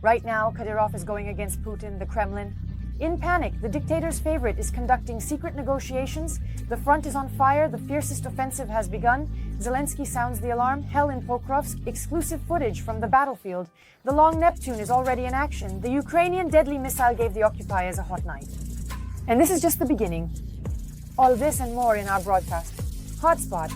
Right now, Kadyrov is going against Putin, the Kremlin. In panic, the dictator's favorite is conducting secret negotiations. The front is on fire. The fiercest offensive has begun. Zelensky sounds the alarm. Hell in Pokrovsk. Exclusive footage from the battlefield. The long Neptune is already in action. The Ukrainian deadly missile gave the occupiers a hot night. And this is just the beginning. All this and more in our broadcast. Hotspot.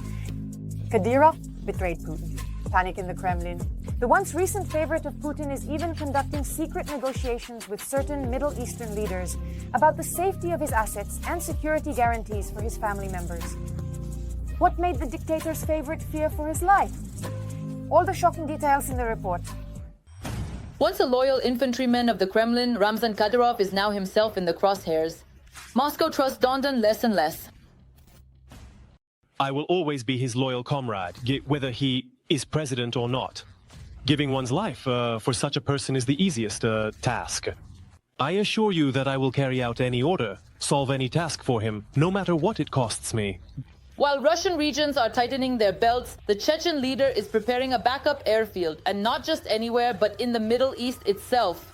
Kadyrov betrayed Putin. Panic in the Kremlin. The once recent favorite of Putin is even conducting secret negotiations with certain Middle Eastern leaders about the safety of his assets and security guarantees for his family members. What made the dictator's favorite fear for his life? All the shocking details in the report. Once a loyal infantryman of the Kremlin, Ramzan Kadyrov is now himself in the crosshairs. Moscow trusts Dondon less and less. I will always be his loyal comrade, whether he is president or not. Giving one's life for such a person is the easiest task. I assure you that I will carry out any order, solve any task for him, no matter what it costs me. While Russian regions are tightening their belts, the Chechen leader is preparing a backup airfield, and not just anywhere, but in the Middle East itself.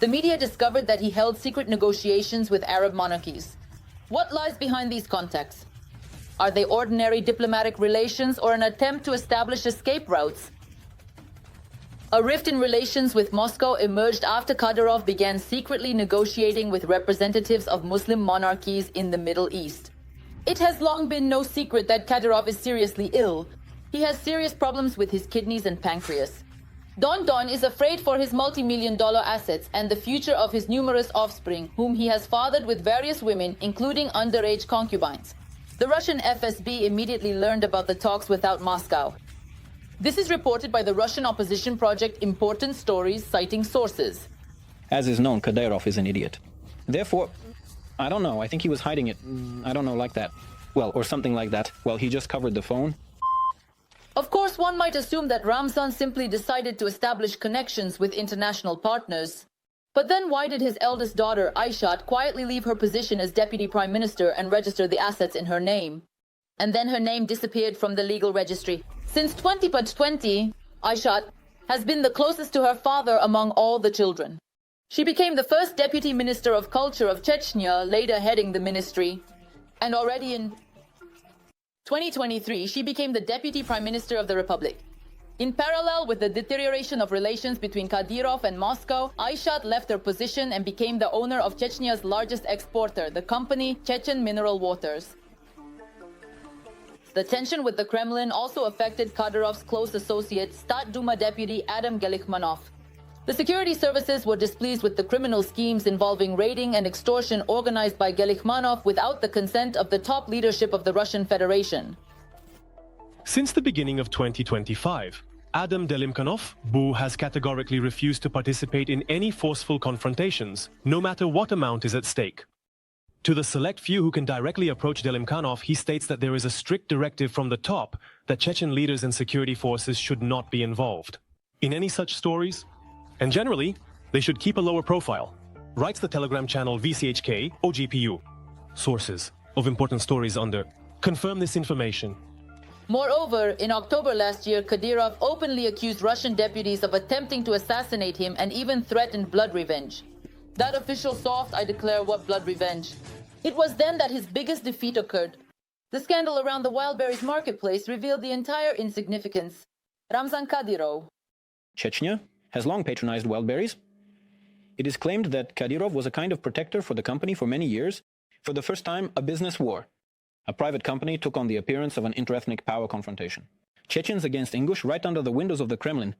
The media discovered that he held secret negotiations with Arab monarchies. What lies behind these contacts? Are they ordinary diplomatic relations or an attempt to establish escape routes? A rift in relations with Moscow emerged after Kadyrov began secretly negotiating with representatives of Muslim monarchies in the Middle East. It has long been no secret that Kadyrov is seriously ill. He has serious problems with his kidneys and pancreas. Dondon is afraid for his multi-million-dollar assets and the future of his numerous offspring, whom he has fathered with various women, including underage concubines. The Russian FSB immediately learned about the talks without Moscow. This is reported by the Russian opposition project Important Stories, citing sources. As is known, Kadyrov is an idiot. Therefore, I don't know, I think he was hiding it. I don't know, like that. Well, or something like that. Well, he just covered the phone. Of course, one might assume that Ramzan simply decided to establish connections with international partners. But then why did his eldest daughter, Aishat, quietly leave her position as deputy prime minister and register the assets in her name? And then her name disappeared from the legal registry. Since 2020, Aishat has been the closest to her father among all the children. She became the first deputy minister of culture of Chechnya, later heading the ministry. And already in 2023, she became the deputy prime minister of the republic. In parallel with the deterioration of relations between Kadyrov and Moscow, Aishat left her position and became the owner of Chechnya's largest exporter, the company Chechen Mineral Waters. The tension with the Kremlin also affected Kadyrov's close associate, Stat Duma deputy Adam Gelichmanov. The security services were displeased with the criminal schemes involving raiding and extortion organized by Gelichmanov without the consent of the top leadership of the Russian Federation. Since the beginning of 2025, Adam Delimkanov, Bu, has categorically refused to participate in any forceful confrontations, no matter what amount is at stake. To the select few who can directly approach Delimkanov, he states that there is a strict directive from the top that Chechen leaders and security forces should not be involved in any such stories, and generally, they should keep a lower profile, writes the Telegram channel VCHK OGPU. Sources of Important Stories under confirm this information. Moreover, in October last year, Kadyrov openly accused Russian deputies of attempting to assassinate him and even threatened blood revenge. That official soft, I declare, what blood revenge. It was then that his biggest defeat occurred. The scandal around the Wildberries marketplace revealed the entire insignificance. Ramzan Kadyrov. Chechnya has long patronized Wildberries. It is claimed that Kadyrov was a kind of protector for the company for many years. For the first time, a business war. A private company took on the appearance of an interethnic power confrontation. Chechens against Ingush right under the windows of the Kremlin.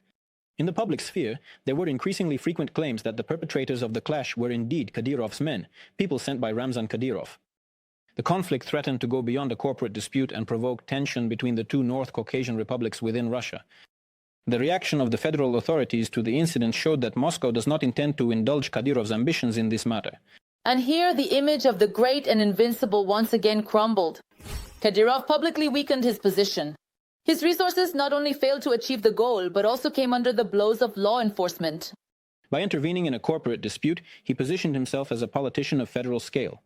In the public sphere, there were increasingly frequent claims that the perpetrators of the clash were indeed Kadyrov's men, people sent by Ramzan Kadyrov. The conflict threatened to go beyond a corporate dispute and provoke tension between the two North Caucasian republics within Russia. The reaction of the federal authorities to the incident showed that Moscow does not intend to indulge Kadyrov's ambitions in this matter. And here the image of the great and invincible once again crumbled. Kadyrov publicly weakened his position. His resources not only failed to achieve the goal, but also came under the blows of law enforcement. By intervening in a corporate dispute, he positioned himself as a politician of federal scale.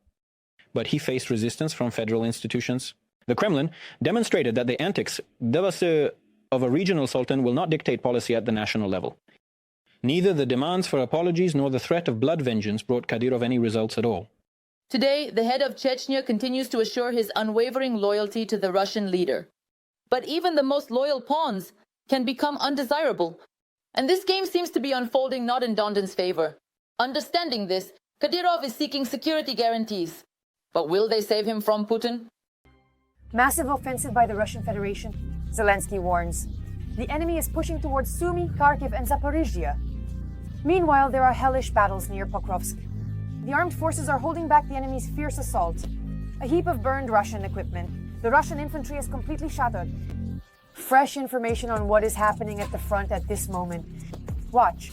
But he faced resistance from federal institutions. The Kremlin demonstrated that the antics of a regional sultan will not dictate policy at the national level. Neither the demands for apologies nor the threat of blood vengeance brought Kadyrov any results at all. Today, the head of Chechnya continues to assure his unwavering loyalty to the Russian leader. But even the most loyal pawns can become undesirable. And this game seems to be unfolding not in Dondan's favor. Understanding this, Kadyrov is seeking security guarantees. But will they save him from Putin? Massive offensive by the Russian Federation, Zelensky warns. The enemy is pushing towards Sumy, Kharkiv, and Zaporizhia. Meanwhile, there are hellish battles near Pokrovsk. The armed forces are holding back the enemy's fierce assault. A heap of burned Russian equipment. The Russian infantry is completely shattered. Fresh information on what is happening at the front at this moment. Watch.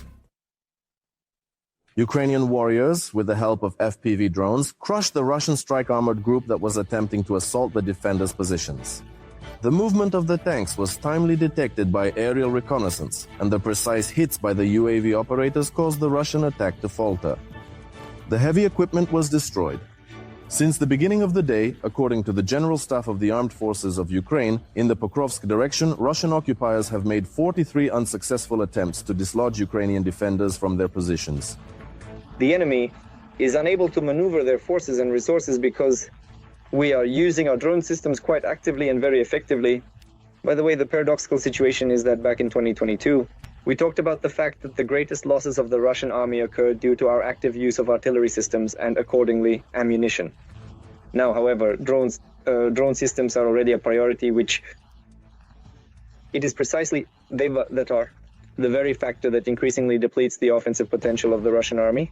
Ukrainian warriors, with the help of FPV drones, crushed the Russian strike-armored group that was attempting to assault the defenders' positions. The movement of the tanks was timely detected by aerial reconnaissance, and the precise hits by the UAV operators caused the Russian attack to falter. The heavy equipment was destroyed. Since the beginning of the day, according to the General Staff of the Armed Forces of Ukraine, in the Pokrovsk direction, Russian occupiers have made 43 unsuccessful attempts to dislodge Ukrainian defenders from their positions. The enemy is unable to maneuver their forces and resources because we are using our drone systems quite actively and very effectively. By the way, the paradoxical situation is that back in 2022, we talked about the fact that the greatest losses of the Russian army occurred due to our active use of artillery systems and accordingly ammunition. Now, however, drone systems are already a priority, which it is precisely they that are the very factor that increasingly depletes the offensive potential of the Russian army.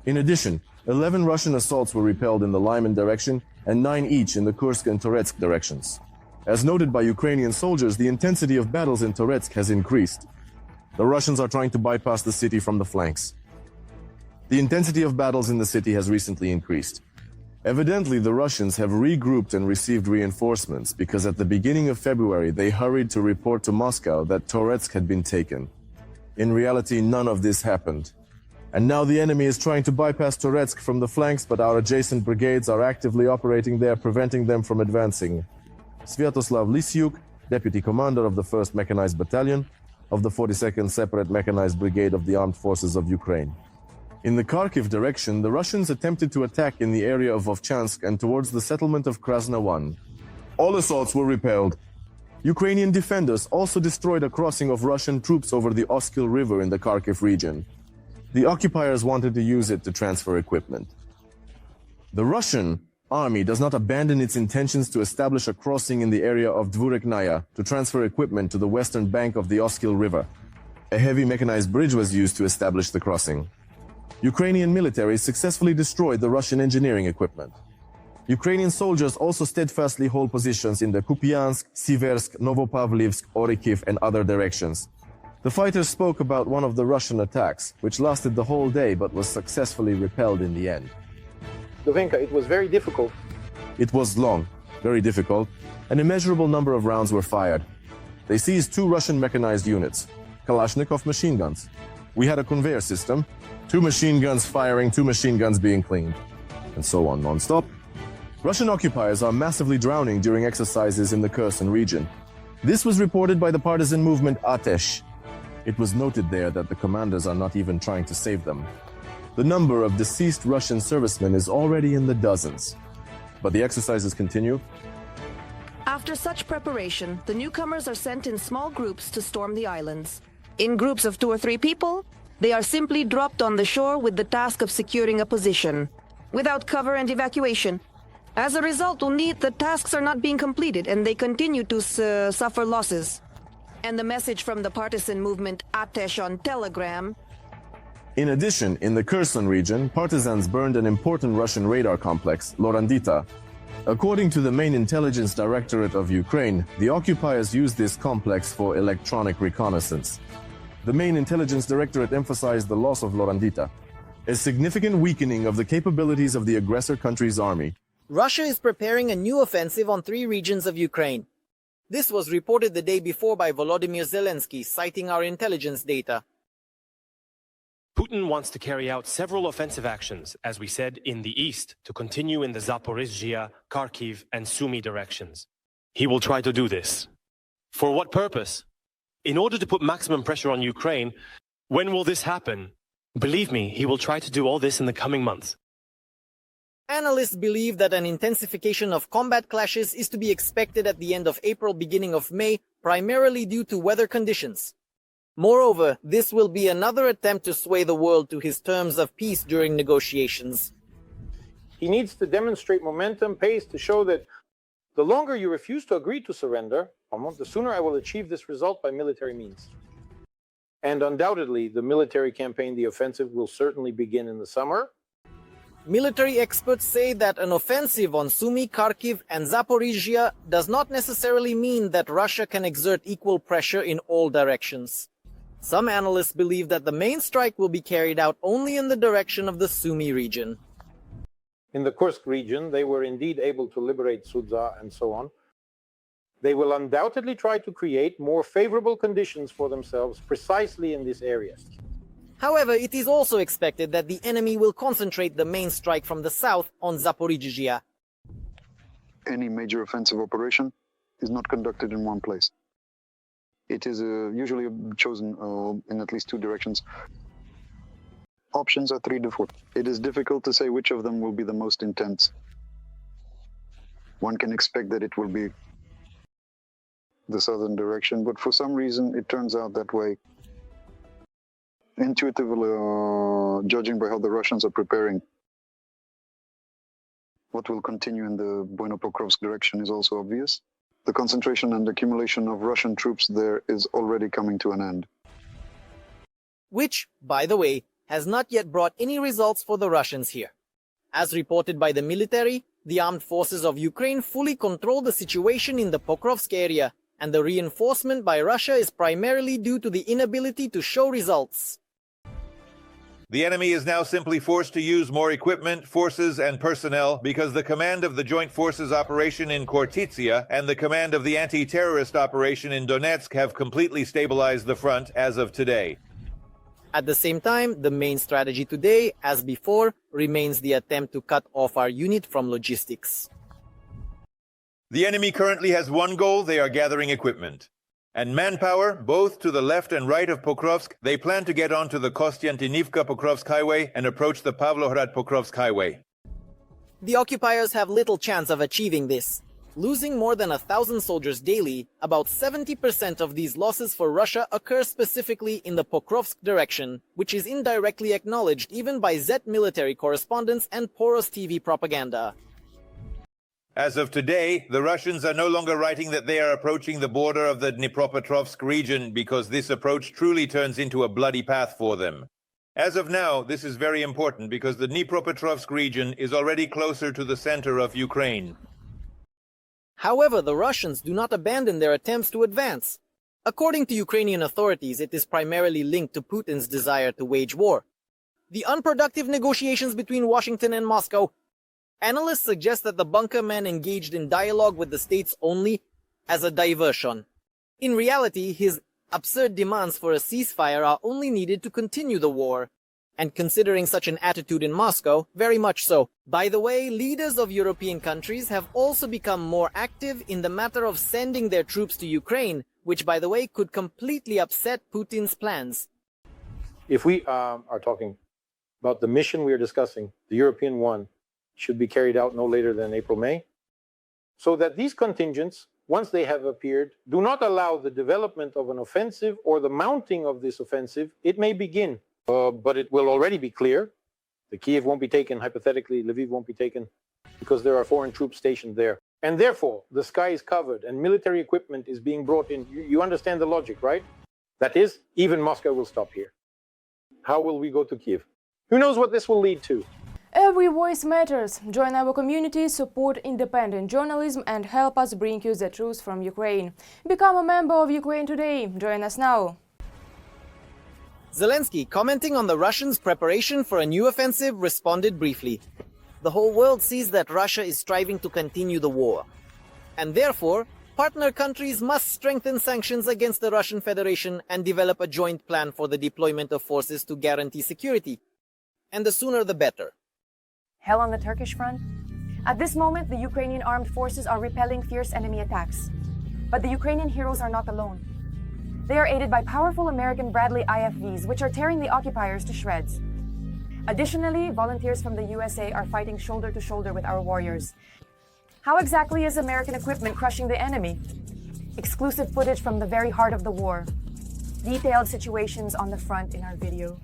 In addition, 11 Russian assaults were repelled in the Lyman direction and 9 each in the Kursk and Toretsk directions. As noted by Ukrainian soldiers, the intensity of battles in Toretsk has increased. The Russians are trying to bypass the city from the flanks. The intensity of battles in the city has recently increased. Evidently, the Russians have regrouped and received reinforcements because at the beginning of February they hurried to report to Moscow that Toretsk had been taken. In reality, none of this happened. And now the enemy is trying to bypass Toretsk from the flanks, but our adjacent brigades are actively operating there, preventing them from advancing. Sviatoslav Lisyuk, Deputy Commander of the 1st Mechanized Battalion of the 42nd Separate Mechanized Brigade of the Armed Forces of Ukraine. In the Kharkiv direction, the Russians attempted to attack in the area of Vovchansk and towards the settlement of Krasna 1. All assaults were repelled. Ukrainian defenders also destroyed a crossing of Russian troops over the Oskil River in the Kharkiv region. The occupiers wanted to use it to transfer equipment. The Russian army does not abandon its intentions to establish a crossing in the area of Dvureknaya to transfer equipment to the western bank of the Oskil River. A heavy mechanized bridge was used to establish the crossing. Ukrainian military successfully destroyed the Russian engineering equipment. Ukrainian soldiers also steadfastly hold positions in the Kupiansk, Siversk, Novopavlivsk, Orikhiv, and other directions. The fighters spoke about one of the Russian attacks, which lasted the whole day but was successfully repelled in the end. Dovenka, it was very difficult. It was long, very difficult. An immeasurable number of rounds were fired. They seized 2 Russian mechanized units, Kalashnikov machine guns. We had a conveyor system, 2 machine guns firing, 2 machine guns being cleaned, and so on non-stop. Russian occupiers are massively drowning during exercises in the Kherson region. This was reported by the partisan movement Atesh. It was noted there that the commanders are not even trying to save them. The number of deceased Russian servicemen is already in the dozens. But the exercises continue. After such preparation, the newcomers are sent in small groups to storm the islands. In groups of 2 or 3 people, they are simply dropped on the shore with the task of securing a position, without cover and evacuation. As a result, the tasks are not being completed and they continue to suffer losses. And the message from the partisan movement Atesh on Telegram. In addition, in the Kherson region, partisans burned an important Russian radar complex, Lorandita. According to the main intelligence directorate of Ukraine, the occupiers used this complex for electronic reconnaissance. The main intelligence directorate emphasized the loss of Lorandita, a significant weakening of the capabilities of the aggressor country's army. Russia is preparing a new offensive on 3 regions of Ukraine. This was reported the day before by Volodymyr Zelensky, citing our intelligence data. Putin wants to carry out several offensive actions, as we said, in the east, to continue in the Zaporizhia, Kharkiv, and Sumy directions. he will try to do this. For what purpose? In order to put maximum pressure on Ukraine. When will this happen? Believe me, he will try to do all this in the coming months. Analysts believe that an intensification of combat clashes is to be expected at the end of April, beginning of May, primarily due to weather conditions. Moreover, this will be another attempt to sway the world to his terms of peace during negotiations. He needs to demonstrate momentum, pace, to show that the longer you refuse to agree to surrender, the sooner I will achieve this result by military means. And undoubtedly, the military campaign, the offensive, will certainly begin in the summer. Military experts say that an offensive on Sumy, Kharkiv, and Zaporizhia does not necessarily mean that Russia can exert equal pressure in all directions. Some analysts believe that the main strike will be carried out only in the direction of the Sumy region. In the Kursk region, they were indeed able to liberate Sudza and so on. They will undoubtedly try to create more favorable conditions for themselves precisely in this area. However, it is also expected that the enemy will concentrate the main strike from the south on Zaporizhia. Any major offensive operation is not conducted in one place. It is usually chosen in at least two directions. Options are 3 to 4. It is difficult to say which of them will be the most intense. One can expect that it will be the southern direction, but for some reason it turns out that way. Intuitively, judging by how the Russians are preparing, what will continue in the Buino-Pokrovsk direction is also obvious. The concentration and accumulation of Russian troops there is already coming to an end. Which, by the way, has not yet brought any results for the Russians here. As reported by the military, the armed forces of Ukraine fully control the situation in the Pokrovsk area, and the reinforcement by Russia is primarily due to the inability to show results. The enemy is now simply forced to use more equipment, forces, and personnel because the command of the Joint Forces operation in Khortytsia and the command of the anti-terrorist operation in Donetsk have completely stabilized the front as of today. At the same time, the main strategy today, as before, remains the attempt to cut off our unit from logistics. The enemy currently has one goal: they are gathering equipment. And manpower, both to the left and right of Pokrovsk. They plan to get onto the Kostiantinivka-Pokrovsk highway and approach the Pavlograd-Pokrovsk highway. The occupiers have little chance of achieving this. Losing more than 1,000 soldiers daily, about 70% of these losses for Russia occur specifically in the Pokrovsk direction, which is indirectly acknowledged even by Z military correspondents and Poros TV propaganda. As of today, the Russians are no longer writing that they are approaching the border of the Dnipropetrovsk region because this approach truly turns into a bloody path for them. As of now, this is very important because the Dnipropetrovsk region is already closer to the center of Ukraine. However, the Russians do not abandon their attempts to advance. According to Ukrainian authorities, it is primarily linked to Putin's desire to wage war. The unproductive negotiations between Washington and Moscow. Analysts suggest that the bunker man engaged in dialogue with the states only as a diversion. In reality, his absurd demands for a ceasefire are only needed to continue the war. And considering such an attitude in Moscow, very much so. By the way, leaders of European countries have also become more active in the matter of sending their troops to Ukraine, which, by the way, could completely upset Putin's plans. If we are talking about the mission we are discussing, the European one, should be carried out no later than April, May, so that these contingents, once they have appeared, do not allow the development of an offensive or the mounting of this offensive. It may begin, but it will already be clear. The Kiev won't be taken, hypothetically, Lviv won't be taken, because there are foreign troops stationed there. And therefore, the sky is covered and military equipment is being brought in. You understand the logic, right? That is, even Moscow will stop here. How will we go to Kiev? Who knows what this will lead to? Every voice matters. Join our community, support independent journalism and help us bring you the truth from Ukraine. Become a member of Ukraine Today. Join us now. Zelensky, commenting on the Russians' preparation for a new offensive, responded briefly. The whole world sees that Russia is striving to continue the war. And therefore, partner countries must strengthen sanctions against the Russian Federation and develop a joint plan for the deployment of forces to guarantee security. And the sooner the better. Hell on the Turkish front? At this moment, the Ukrainian armed forces are repelling fierce enemy attacks. But the Ukrainian heroes are not alone. They are aided by powerful American Bradley IFVs, which are tearing the occupiers to shreds. Additionally, volunteers from the USA are fighting shoulder to shoulder with our warriors. How exactly is American equipment crushing the enemy? Exclusive footage from the very heart of the war. Detailed situations on the front in our video.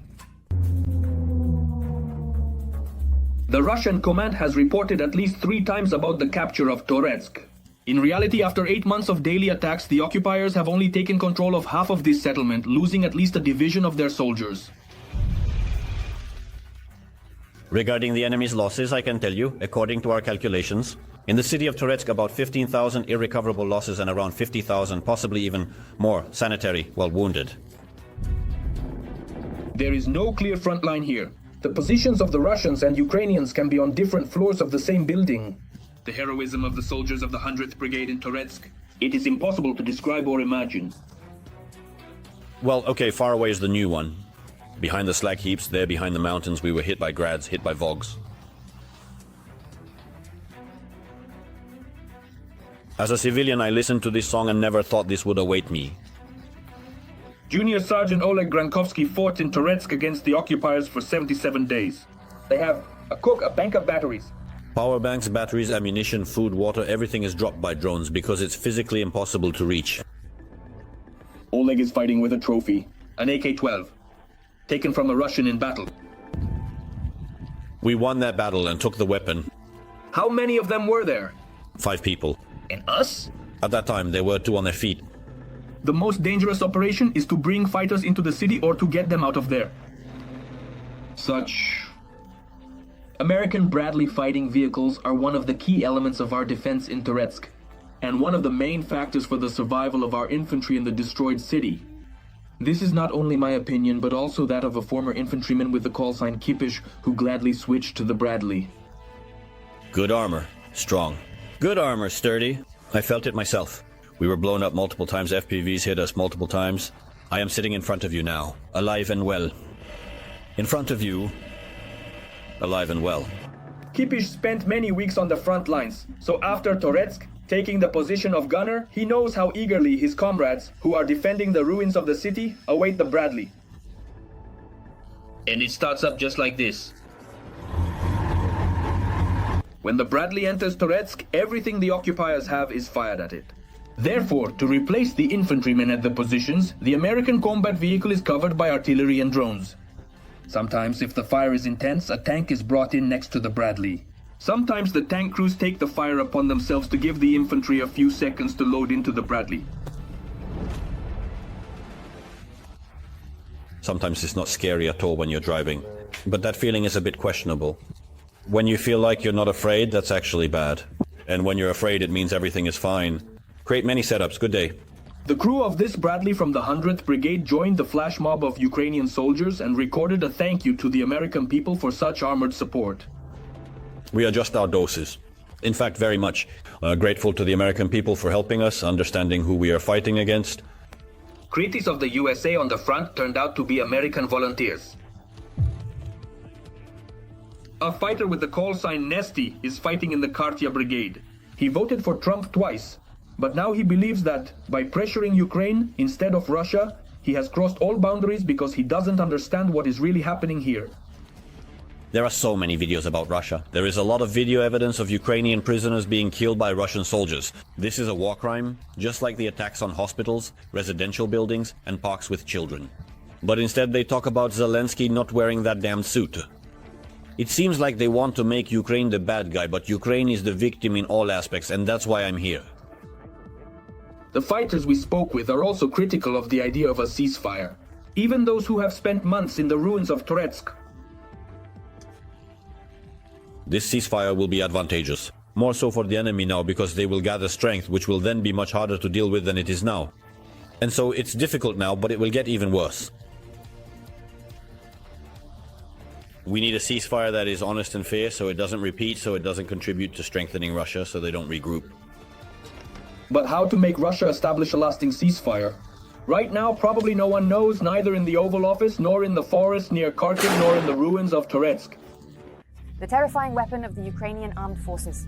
The Russian command has reported at least 3 times about the capture of Toretsk. In reality, after 8 months of daily attacks, the occupiers have only taken control of half of this settlement, losing at least a division of their soldiers. Regarding the enemy's losses, I can tell you, according to our calculations, in the city of Toretsk, about 15,000 irrecoverable losses and around 50,000, possibly even more, sanitary, wounded. There is no clear front line here. The positions of the Russians and Ukrainians can be on different floors of the same building. The heroism of the soldiers of the 100th Brigade in Toretsk, it is impossible to describe or imagine. Well, okay, far away is the new one. Behind the slag heaps, there behind the mountains, we were hit by grads, hit by Vogs. As a civilian, I listened to this song and never thought this would await me. Junior Sergeant Oleg Grankovsky fought in Toretsk against the occupiers for 77 days. They have a cook, a bank of batteries. Power banks, batteries, ammunition, food, water, everything is dropped by drones because it's physically impossible to reach. Oleg is fighting with a trophy, an AK-12, taken from a Russian in battle. We won that battle and took the weapon. How many of them were there? 5 people. And us? At that time, there were 2 on their feet. The most dangerous operation is to bring fighters into the city or to get them out of there. Such American Bradley fighting vehicles are one of the key elements of our defense in Toretsk, and one of the main factors for the survival of our infantry in the destroyed city. This is not only my opinion, but also that of a former infantryman with the call sign Kippish who gladly switched to the Bradley. Good armor, strong. Good armor, sturdy. I felt it myself. We were blown up multiple times, FPVs hit us multiple times. I am sitting in front of you now, alive and well. In front of you, alive and well. Kippish spent many weeks on the front lines, so after Toretsk, taking the position of gunner, he knows how eagerly his comrades, who are defending the ruins of the city, await the Bradley. And it starts up just like this. When the Bradley enters Toretsk, everything the occupiers have is fired at it. Therefore, to replace the infantrymen at the positions, the American combat vehicle is covered by artillery and drones. Sometimes, if the fire is intense, a tank is brought in next to the Bradley. Sometimes the tank crews take the fire upon themselves to give the infantry a few seconds to load into the Bradley. Sometimes it's not scary at all when you're driving, but that feeling is a bit questionable. When you feel like you're not afraid, that's actually bad. And when you're afraid, it means everything is fine. Create many setups. Good day. The crew of this Bradley from the 100th Brigade joined the flash mob of Ukrainian soldiers and recorded a thank you to the American people for such armored support. We adjust our doses. In fact, very much. Grateful to the American people for helping us, understanding who we are fighting against. Critics of the USA on the front turned out to be American volunteers. A fighter with the call sign Nesty is fighting in the Kartia Brigade. He voted for Trump twice, but now he believes that by pressuring Ukraine instead of Russia, he has crossed all boundaries because he doesn't understand what is really happening here. There are so many videos about Russia. There is a lot of video evidence of Ukrainian prisoners being killed by Russian soldiers. This is a war crime, just like the attacks on hospitals, residential buildings, and parks with children. But instead they talk about Zelensky not wearing that damn suit. It seems like they want to make Ukraine the bad guy, but Ukraine is the victim in all aspects, and that's why I'm here. The fighters we spoke with are also critical of the idea of a ceasefire, even those who have spent months in the ruins of Toretsk. This ceasefire will be advantageous, more so for the enemy now because they will gather strength, which will then be much harder to deal with than it is now. And so it's difficult now, but it will get even worse. We need a ceasefire that is honest and fair, so it doesn't repeat, so it doesn't contribute to strengthening Russia, so they don't regroup. But how to make Russia establish a lasting ceasefire? Right now, probably no one knows, neither in the Oval Office, nor in the forest near Kharkiv, nor in the ruins of Toretsk. the terrifying weapon of the Ukrainian armed forces.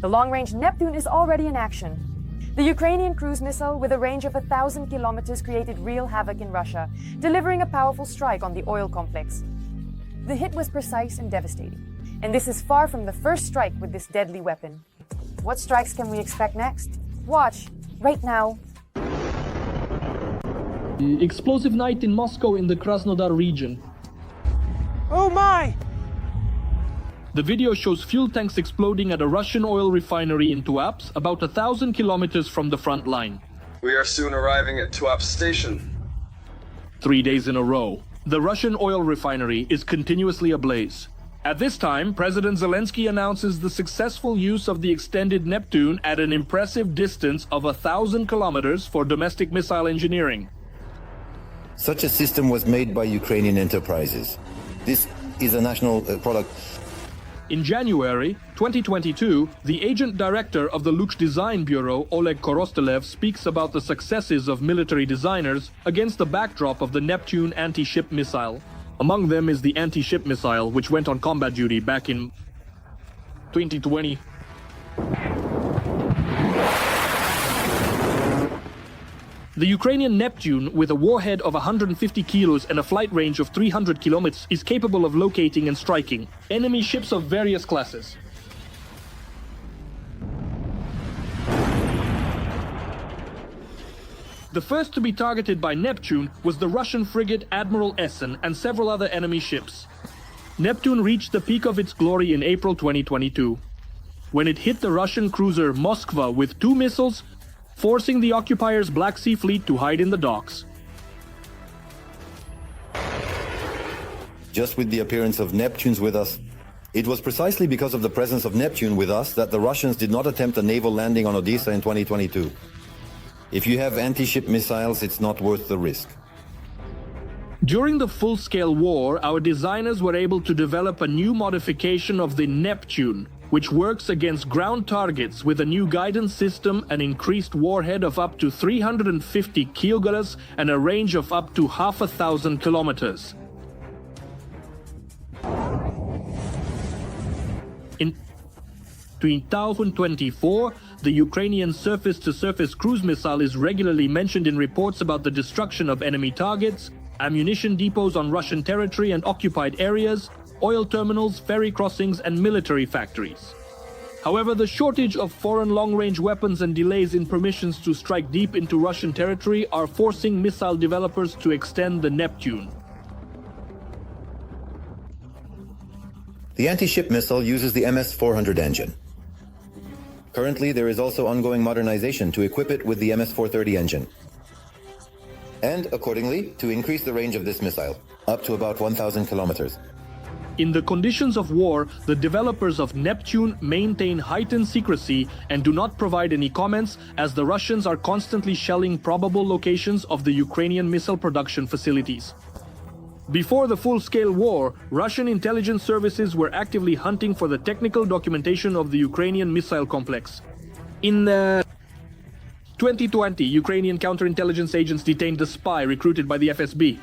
The long-range Neptune is already in action. The Ukrainian cruise missile, with a range of 1,000 kilometers, created real havoc in Russia, delivering a powerful strike on the oil complex. The hit was precise and devastating, and this is far from the first strike with this deadly weapon. What strikes can we expect next? Watch, right now. Explosive night in Moscow in the Krasnodar region. Oh my! The video shows fuel tanks exploding at a Russian oil refinery in Tuapse, about 1,000 kilometers from the front line. We are soon arriving at Tuapse station. 3 days in a row, the Russian oil refinery is continuously ablaze. At this time, President Zelensky announces the successful use of the extended Neptune at an impressive distance of 1,000 kilometers for domestic missile engineering. Such a system was made by Ukrainian enterprises. This is a national product. In January 2022, the agent director of the Luch Design Bureau, Oleg Korostelev, speaks about the successes of military designers against the backdrop of the Neptune anti-ship missile. Among them is the anti-ship missile, which went on combat duty back in 2020. The Ukrainian Neptune, with a warhead of 150 kilos and a flight range of 300 kilometers, is capable of locating and striking enemy ships of various classes. The first to be targeted by Neptune was the Russian frigate Admiral Essen and several other enemy ships. Neptune reached the peak of its glory in April 2022, when it hit the Russian cruiser Moskva with 2 missiles, forcing the occupiers' Black Sea Fleet to hide in the docks. Just with the appearance of Neptunes with us, it was precisely because of the presence of Neptune with us that the Russians did not attempt a naval landing on Odessa in 2022. If you have anti-ship missiles, it's not worth the risk. During the full-scale war, our designers were able to develop a new modification of the Neptune, which works against ground targets with a new guidance system, an increased warhead of up to 350 kilograms, and a range of up to 1,500 kilometers. In 2024, the Ukrainian surface-to-surface cruise missile is regularly mentioned in reports about the destruction of enemy targets, ammunition depots on Russian territory and occupied areas, oil terminals, ferry crossings, and military factories. However, the shortage of foreign long-range weapons and delays in permissions to strike deep into Russian territory are forcing missile developers to extend the Neptune. The anti-ship missile uses the MS-400 engine. Currently, there is also ongoing modernization to equip it with the MS-430 engine, and accordingly, to increase the range of this missile, up to about 1,000 kilometers. In the conditions of war, the developers of Neptune maintain heightened secrecy and do not provide any comments, as the Russians are constantly shelling probable locations of the Ukrainian missile production facilities. Before the full-scale war, Russian intelligence services were actively hunting for the technical documentation of the Ukrainian missile complex. In 2020, Ukrainian counterintelligence agents detained a spy recruited by the FSB.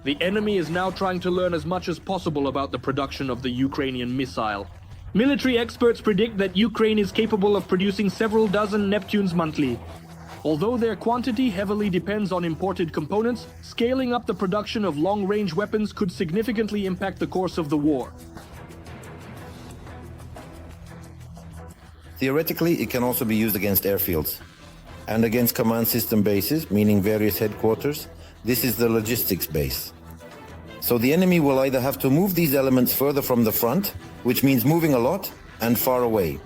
The enemy is now trying to learn as much as possible about the production of the Ukrainian missile. Military experts predict that Ukraine is capable of producing several dozen Neptunes monthly. Although their quantity heavily depends on imported components, scaling up the production of long-range weapons could significantly impact the course of the war. Theoretically, it can also be used against airfields and against command system bases, meaning various headquarters. This is the logistics base. So the enemy will either have to move these elements further from the front, which means moving a lot, and far away.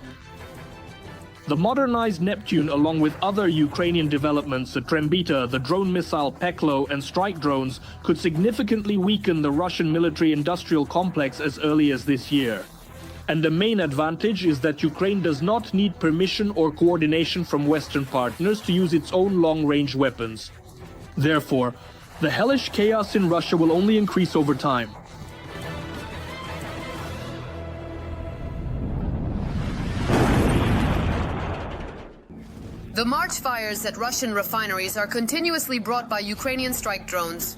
The modernized Neptune, along with other Ukrainian developments, the Trembita, the drone missile Peklo, and strike drones, could significantly weaken the Russian military-industrial complex as early as this year. And the main advantage is that Ukraine does not need permission or coordination from Western partners to use its own long-range weapons. Therefore, the hellish chaos in Russia will only increase over time. The March fires at Russian refineries are continuously brought by Ukrainian strike drones.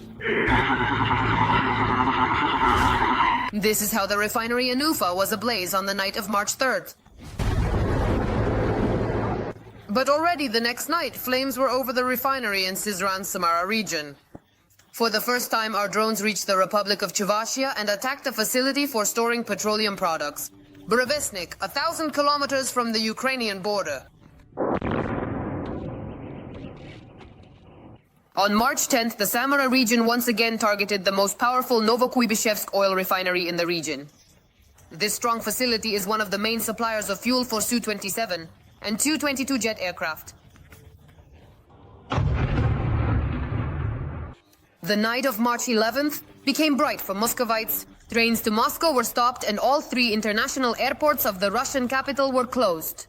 This is how the refinery in Ufa was ablaze on the night of March 3rd. But already the next night, flames were over the refinery in Syzran-Samara region. For the first time, our drones reached the Republic of Chuvashia and attacked a facility for storing petroleum products. Burevestnik, 1,000 kilometers from the Ukrainian border. On March 10th, the Samara region once again targeted the most powerful Novokuybishevsk oil refinery in the region. This strong facility is one of the main suppliers of fuel for Su-27 and Tu-22 jet aircraft. The night of March 11th became bright for Muscovites. Trains to Moscow were stopped and all 3 international airports of the Russian capital were closed.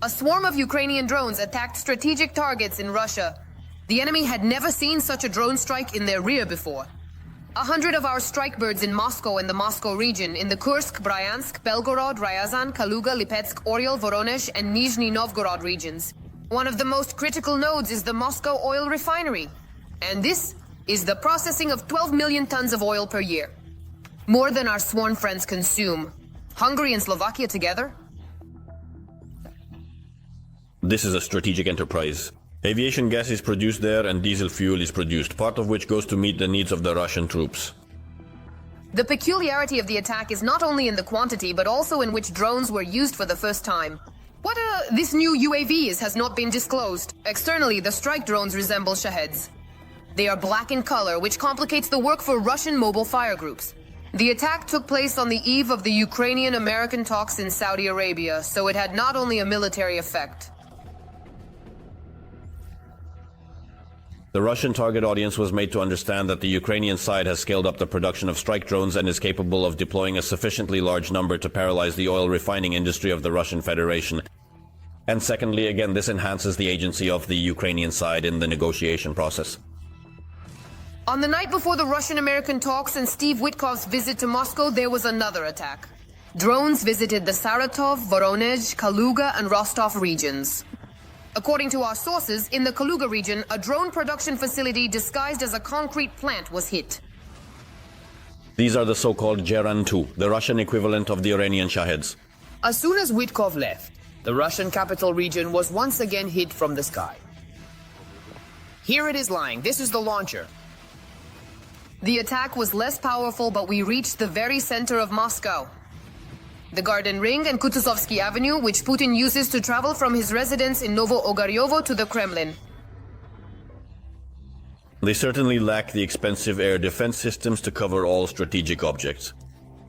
A swarm of Ukrainian drones attacked strategic targets in Russia. The enemy had never seen such a drone strike in their rear before. 100 of our strike birds in Moscow and the Moscow region, in the Kursk, Bryansk, Belgorod, Ryazan, Kaluga, Lipetsk, Oryol, Voronezh, and Nizhny Novgorod regions. One of the most critical nodes is the Moscow oil refinery. And this is the processing of 12 million tons of oil per year. More than our sworn friends consume. Hungary and Slovakia together? This is a strategic enterprise. Aviation gas is produced there and diesel fuel is produced, part of which goes to meet the needs of the Russian troops. The peculiarity of the attack is not only in the quantity, but also in which drones were used for the first time. What this new UAVs has not been disclosed. Externally, the strike drones resemble Shaheds. They are black in color, which complicates the work for Russian mobile fire groups. The attack took place on the eve of the Ukrainian-American talks in Saudi Arabia, so it had not only a military effect. The Russian target audience was made to understand that the Ukrainian side has scaled up the production of strike drones and is capable of deploying a sufficiently large number to paralyze the oil refining industry of the Russian Federation. And secondly, again, this enhances the agency of the Ukrainian side in the negotiation process. On the night before the Russian-American talks and Steve Witkov's visit to Moscow, there was another attack. Drones visited the Saratov, Voronezh, Kaluga, and Rostov regions. According to our sources, in the Kaluga region, a drone production facility disguised as a concrete plant was hit. These are the so-called Geran-2, the Russian equivalent of the Iranian Shaheds. As soon as Witkov left, the Russian capital region was once again hit from the sky. Here it is lying. This is the launcher. The attack was less powerful, but we reached the very center of Moscow. The Garden Ring and Kutuzovsky Avenue, which Putin uses to travel from his residence in Novo-Ogaryovo to the Kremlin. They certainly lack the expensive air defense systems to cover all strategic objects.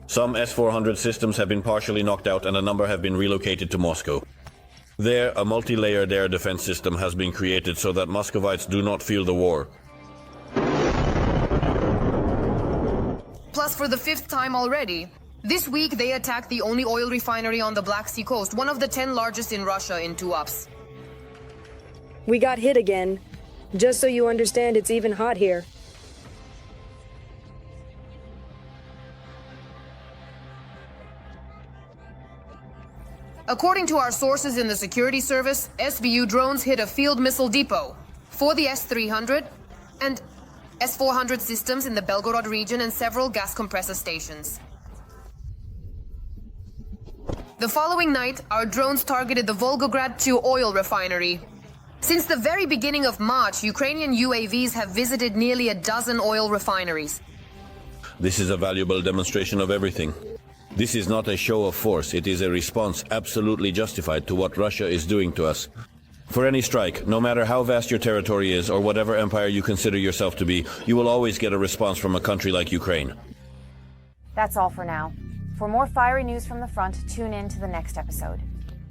Some S-400 systems have been partially knocked out and a number have been relocated to Moscow. There, a multi-layered air defense system has been created so that Muscovites do not feel the war. Plus, for the 5th time already, this week they attacked the only oil refinery on the Black Sea coast, one of the 10 largest in Russia, in Tuapse. We got hit again. Just so you understand, it's even hot here. According to our sources in the security service, SBU drones hit a field missile depot for the S-300 and S-400 systems in the Belgorod region and several gas compressor stations. The following night, our drones targeted the Volgograd 2 oil refinery. Since the very beginning of March, Ukrainian UAVs have visited nearly a dozen oil refineries. This is a valuable demonstration of everything. This is not a show of force, it is a response absolutely justified to what Russia is doing to us. For any strike, no matter how vast your territory is or whatever empire you consider yourself to be, you will always get a response from a country like Ukraine. That's all for now. For more fiery news from the front, tune in to the next episode.